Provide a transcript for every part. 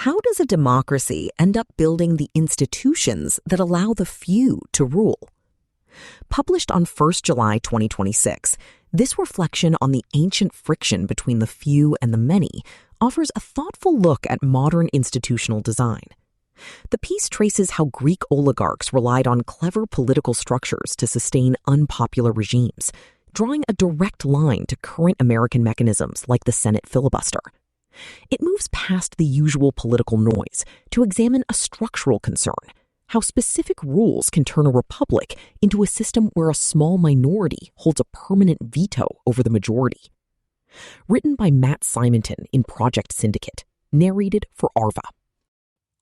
How does a democracy end up building the institutions that allow the few to rule? Published on 1st July 2026, this reflection on the ancient friction between the few and the many offers a thoughtful look at modern institutional design. The piece traces how Greek oligarchs relied on clever political structures to sustain unpopular regimes, drawing a direct line to current American mechanisms like the Senate filibuster. It moves past the usual political noise to examine a structural concern: how specific rules can turn a republic into a system where a small minority holds a permanent veto over the majority. Written by Matt Simonton in Project Syndicate, narrated for Arva.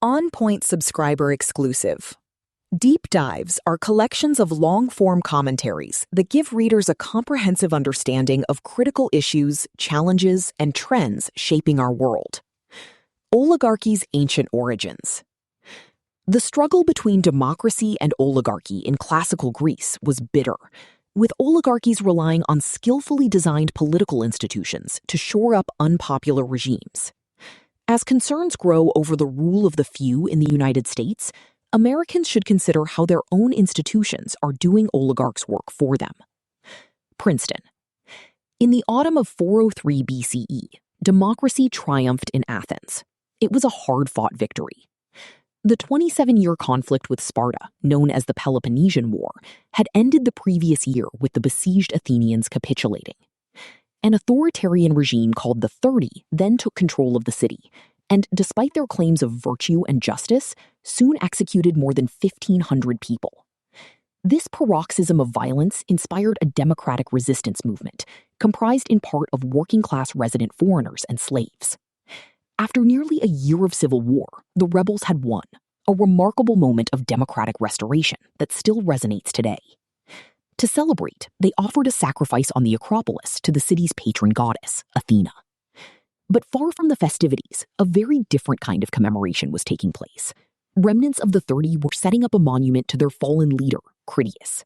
On Point subscriber exclusive. Deep Dives are collections of long-form commentaries that give readers a comprehensive understanding of critical issues, challenges, and trends shaping our world. Oligarchy's Ancient Origins. The struggle between democracy and oligarchy in classical Greece was bitter, with oligarchies relying on skillfully designed political institutions to shore up unpopular regimes. As concerns grow over the rule of the few in the United States, Americans should consider how their own institutions are doing oligarchs' work for them. Princeton. In the autumn of 403 BCE, democracy triumphed in Athens. It was a hard-fought victory. The 27-year conflict with Sparta, known as the Peloponnesian War, had ended the previous year with the besieged Athenians capitulating. An authoritarian regime called the 30 then took control of the city, and despite their claims of virtue and justice, soon executed more than 1,500 people. This paroxysm of violence inspired a democratic resistance movement, comprised in part of working-class resident foreigners and slaves. After nearly a year of civil war, the rebels had won, a remarkable moment of democratic restoration that still resonates today. To celebrate, they offered a sacrifice on the Acropolis to the city's patron goddess, Athena. But far from the festivities, a very different kind of commemoration was taking place. Remnants of the 30 were setting up a monument to their fallen leader, Critias.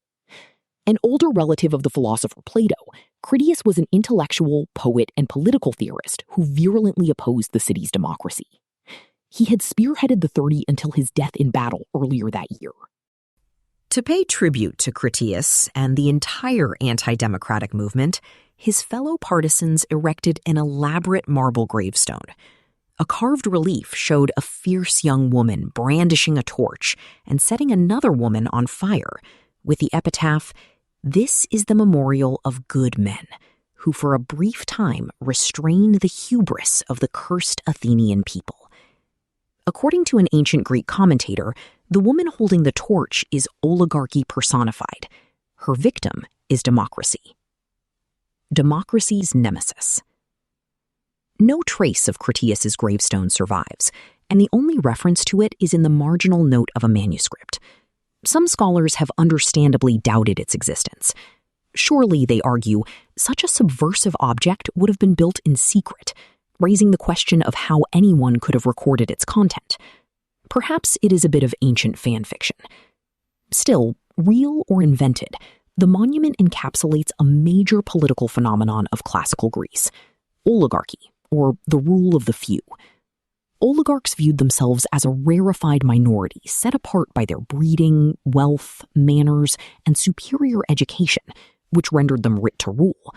An older relative of the philosopher Plato, Critias was an intellectual, poet, and political theorist who virulently opposed the city's democracy. He had spearheaded the 30 until his death in battle earlier that year. To pay tribute to Critias and the entire anti-democratic movement, his fellow partisans erected an elaborate marble gravestone. A carved relief showed a fierce young woman brandishing a torch and setting another woman on fire, with the epitaph, "This is the memorial of good men, who for a brief time restrained the hubris of the cursed Athenian people." According to an ancient Greek commentator, the woman holding the torch is oligarchy personified. Her victim is democracy. Democracy's nemesis. No trace of Critias's gravestone survives, and the only reference to it is in the marginal note of a manuscript. Some scholars have understandably doubted its existence. Surely, they argue, such a subversive object would have been built in secret, raising the question of how anyone could have recorded its content. Perhaps it is a bit of ancient fan fiction. Still, real or invented, the monument encapsulates a major political phenomenon of classical Greece: oligarchy, or the rule of the few. Oligarchs viewed themselves as a rarefied minority set apart by their breeding, wealth, manners, and superior education, which rendered them writ to rule.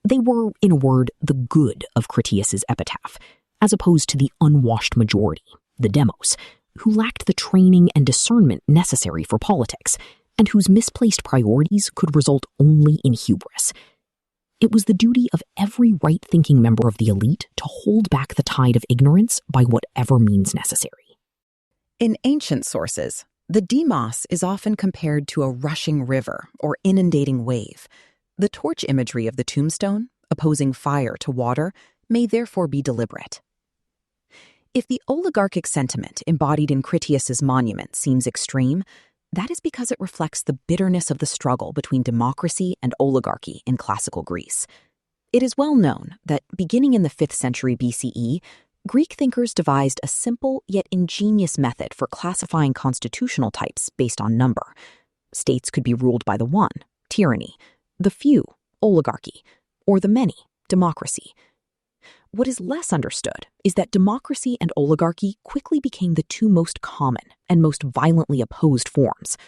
They were, in a word, the good of Critias's epitaph, as opposed to the unwashed majority, the demos, who lacked the training and discernment necessary for politics, and whose misplaced priorities could result only in hubris. It was the duty of every right-thinking member of the elite to hold back the tide of ignorance by whatever means necessary. In ancient sources, the demos is often compared to a rushing river or inundating wave. The torch imagery of the tombstone, opposing fire to water, may therefore be deliberate. If the oligarchic sentiment embodied in Critias's monument seems extreme, that is because it reflects the bitterness of the struggle between democracy and oligarchy in classical Greece. It is well known that, beginning in the 5th century BCE, Greek thinkers devised a simple yet ingenious method for classifying constitutional types based on number. States could be ruled by the one, tyranny, the few, oligarchy, or the many, democracy. What is less understood is that democracy and oligarchy quickly became the two most common and most violently opposed forms.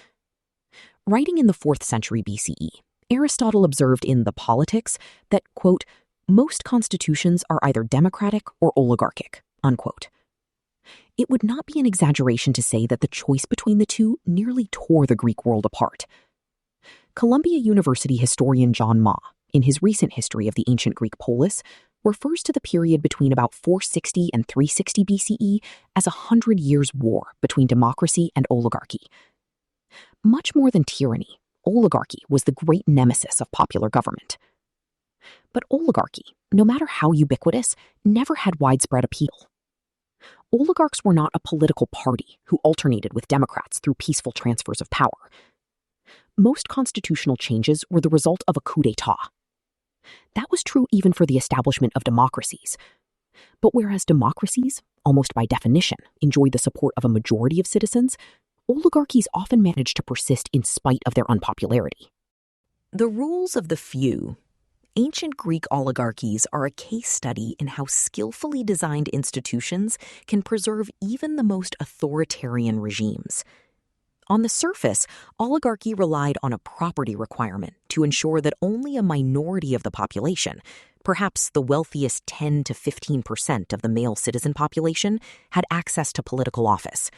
Writing in the 4th century BCE, Aristotle observed in The Politics that, quote, most constitutions are either democratic or oligarchic, unquote. It would not be an exaggeration to say that the choice between the two nearly tore the Greek world apart. Columbia University historian John Ma, in his recent history of the ancient Greek polis, refers to the period between about 460 and 360 BCE as 100 years' war between democracy and oligarchy. Much more than tyranny, oligarchy was the great nemesis of popular government. But oligarchy, no matter how ubiquitous, never had widespread appeal. Oligarchs were not a political party who alternated with Democrats through peaceful transfers of power. Most constitutional changes were the result of a coup d'etat. That was true even for the establishment of democracies. But whereas democracies, almost by definition, enjoyed the support of a majority of citizens, oligarchies often managed to persist in spite of their unpopularity. The rules of the few. Ancient Greek oligarchies are a case study in how skillfully designed institutions can preserve even the most authoritarian regimes. On the surface, oligarchy relied on a property requirement to ensure that only a minority of the population, perhaps the wealthiest 10 to 15% of the male citizen population, had access to political office.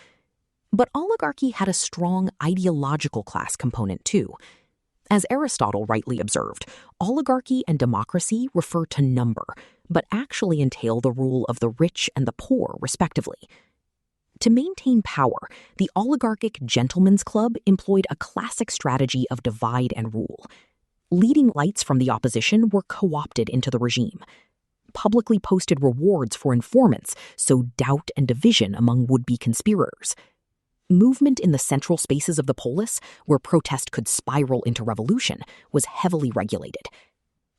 But oligarchy had a strong ideological class component too. As Aristotle rightly observed, oligarchy and democracy refer to number, but actually entail the rule of the rich and the poor, respectively. To maintain power, the oligarchic gentlemen's club employed a classic strategy of divide and rule. Leading lights from the opposition were co-opted into the regime. Publicly posted rewards for informants sowed doubt and division among would-be conspirators. Movement in the central spaces of the polis, where protest could spiral into revolution, was heavily regulated.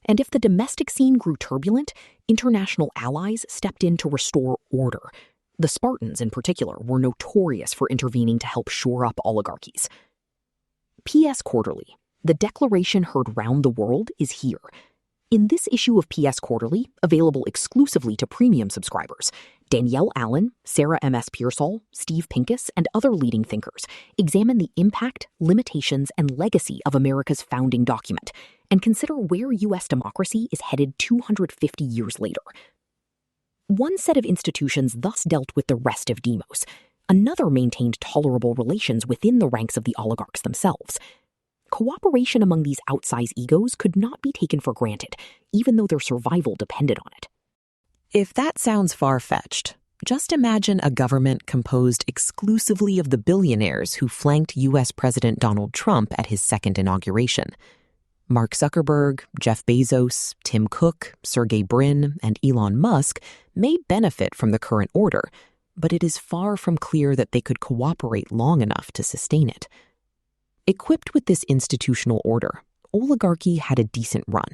And if the domestic scene grew turbulent, international allies stepped in to restore order. The Spartans, in particular, were notorious for intervening to help shore up oligarchies. PS Quarterly, the declaration heard round the world, is here. In this issue of PS Quarterly, available exclusively to premium subscribers, Danielle Allen, Sarah M.S. Pearsall, Steve Pincus, and other leading thinkers examine the impact, limitations, and legacy of America's founding document and consider where U.S. democracy is headed 250 years later. One set of institutions thus dealt with the rest of demos. Another maintained tolerable relations within the ranks of the oligarchs themselves. Cooperation among these outsized egos could not be taken for granted, even though their survival depended on it. If that sounds far-fetched, just imagine a government composed exclusively of the billionaires who flanked U.S. President Donald Trump at his second inauguration. Mark Zuckerberg, Jeff Bezos, Tim Cook, Sergey Brin, and Elon Musk may benefit from the current order, but it is far from clear that they could cooperate long enough to sustain it. Equipped with this institutional order, oligarchy had a decent run.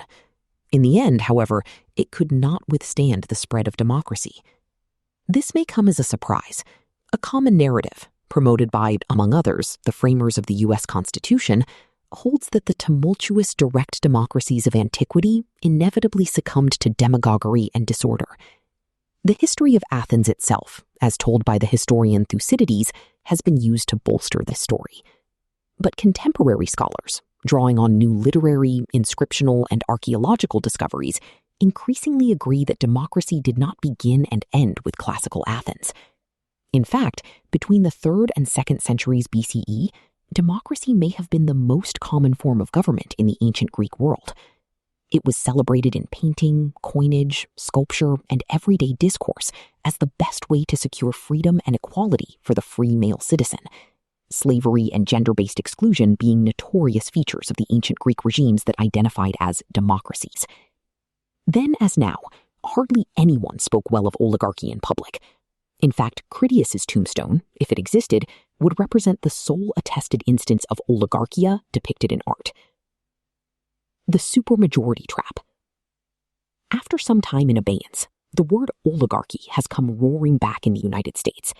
In the end, however, it could not withstand the spread of democracy. This may come as a surprise. A common narrative, promoted by, among others, the framers of the U.S. Constitution, holds that the tumultuous direct democracies of antiquity inevitably succumbed to demagoguery and disorder. The history of Athens itself, as told by the historian Thucydides, has been used to bolster this story. But contemporary scholars, drawing on new literary, inscriptional, and archaeological discoveries, increasingly agree that democracy did not begin and end with classical Athens. In fact, between the 3rd and 2nd centuries BCE, democracy may have been the most common form of government in the ancient Greek world. It was celebrated in painting, coinage, sculpture, and everyday discourse as the best way to secure freedom and equality for the free male citizen. Slavery and gender-based exclusion being notorious features of the ancient Greek regimes that identified as democracies. Then as now, hardly anyone spoke well of oligarchy in public. In fact, Critias's tombstone, if it existed, would represent the sole attested instance of oligarchia depicted in art. The supermajority trap. After some time in abeyance, the word oligarchy has come roaring back in the United States.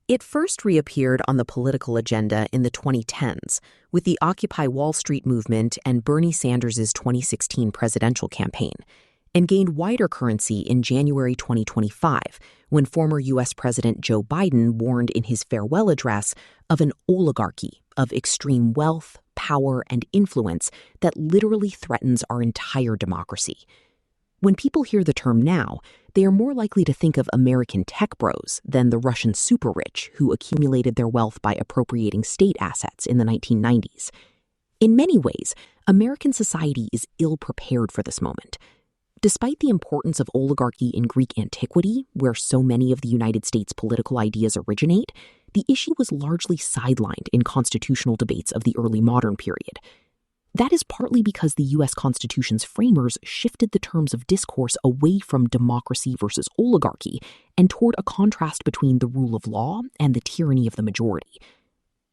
It first reappeared on the political agenda in the 2010s with the Occupy Wall Street movement and Bernie Sanders' 2016 presidential campaign, and gained wider currency in January 2025 when former U.S. President Joe Biden warned in his farewell address of an oligarchy of extreme wealth, power, and influence that literally threatens our entire democracy. When people hear the term now, they are more likely to think of American tech bros than the Russian super-rich who accumulated their wealth by appropriating state assets in the 1990s. In many ways, American society is ill-prepared for this moment. Despite the importance of oligarchy in Greek antiquity, where so many of the United States' political ideas originate, the issue was largely sidelined in constitutional debates of the early modern period. That is partly because the U.S. Constitution's framers shifted the terms of discourse away from democracy versus oligarchy and toward a contrast between the rule of law and the tyranny of the majority.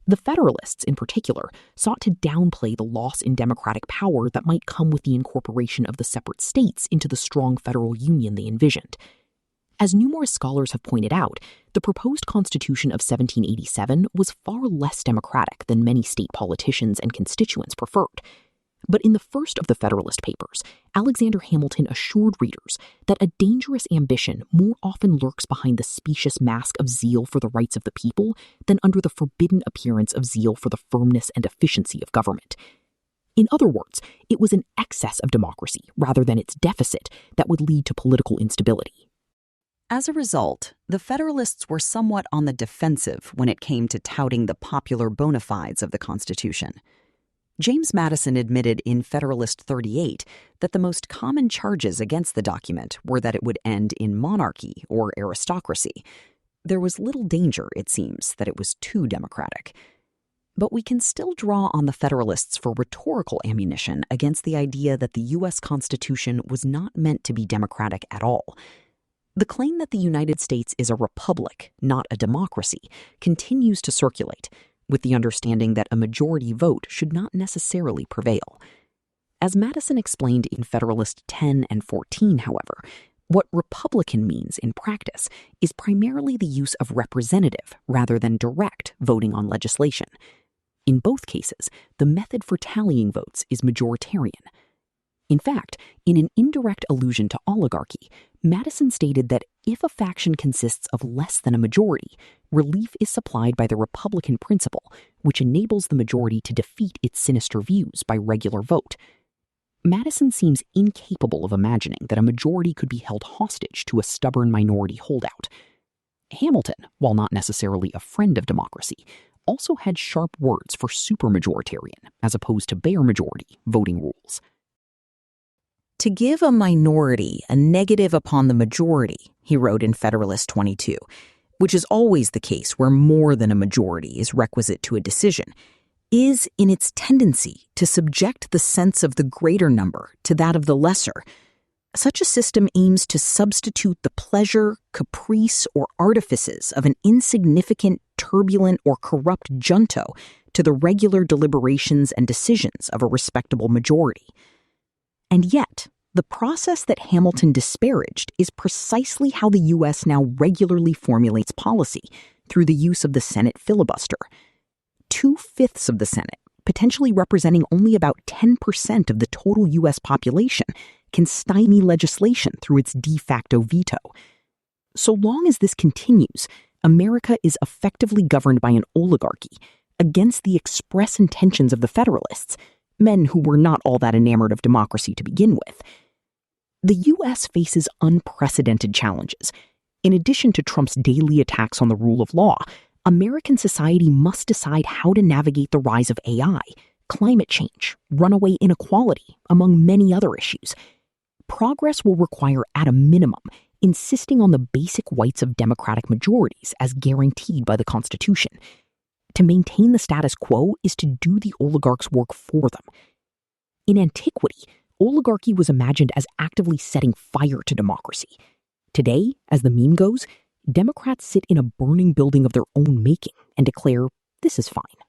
The Federalists, in particular, sought to downplay the loss in democratic power that might come with the incorporation of the separate states into the strong federal union they envisioned. As numerous scholars have pointed out, the proposed Constitution of 1787 was far less democratic than many state politicians and constituents preferred. But in the first of the Federalist Papers, Alexander Hamilton assured readers that a dangerous ambition more often lurks behind the specious mask of zeal for the rights of the people than under the forbidden appearance of zeal for the firmness and efficiency of government. In other words, it was an excess of democracy rather than its deficit that would lead to political instability. As a result, the Federalists were somewhat on the defensive when it came to touting the popular bona fides of the Constitution. James Madison admitted in Federalist 38 that the most common charges against the document were that it would end in monarchy or aristocracy. There was little danger, it seems, that it was too democratic. But we can still draw on the Federalists for rhetorical ammunition against the idea that the U.S. Constitution was not meant to be democratic at all. The claim that the United States is a republic, not a democracy, continues to circulate, with the understanding that a majority vote should not necessarily prevail. As Madison explained in Federalist 10 and 14, however, what republican means in practice is primarily the use of representative rather than direct voting on legislation. In both cases, the method for tallying votes is majoritarian. In fact, in an indirect allusion to oligarchy, Madison stated that if a faction consists of less than a majority, relief is supplied by the Republican principle, which enables the majority to defeat its sinister views by regular vote. Madison seems incapable of imagining that a majority could be held hostage to a stubborn minority holdout. Hamilton, while not necessarily a friend of democracy, also had sharp words for supermajoritarian as opposed to bare majority voting rules. To give a minority a negative upon the majority, he wrote in Federalist 22, which is always the case where more than a majority is requisite to a decision, is in its tendency to subject the sense of the greater number to that of the lesser. Such a system aims to substitute the pleasure, caprice, or artifices of an insignificant, turbulent, or corrupt junto to the regular deliberations and decisions of a respectable majority. And yet, the process that Hamilton disparaged is precisely how the U.S. now regularly formulates policy through the use of the Senate filibuster. 2/5 of the Senate, potentially representing only about 10% of the total U.S. population, can stymie legislation through its de facto veto. So long as this continues, America is effectively governed by an oligarchy against the express intentions of the Federalists, men who were not all that enamored of democracy to begin with. The U.S. faces unprecedented challenges. In addition to Trump's daily attacks on the rule of law, American society must decide how to navigate the rise of AI, climate change, runaway inequality, among many other issues. Progress will require, at a minimum, insisting on the basic rights of democratic majorities as guaranteed by the Constitution. To maintain the status quo is to do the oligarchs' work for them. In antiquity, oligarchy was imagined as actively setting fire to democracy. Today, as the meme goes, Democrats sit in a burning building of their own making and declare, this is fine.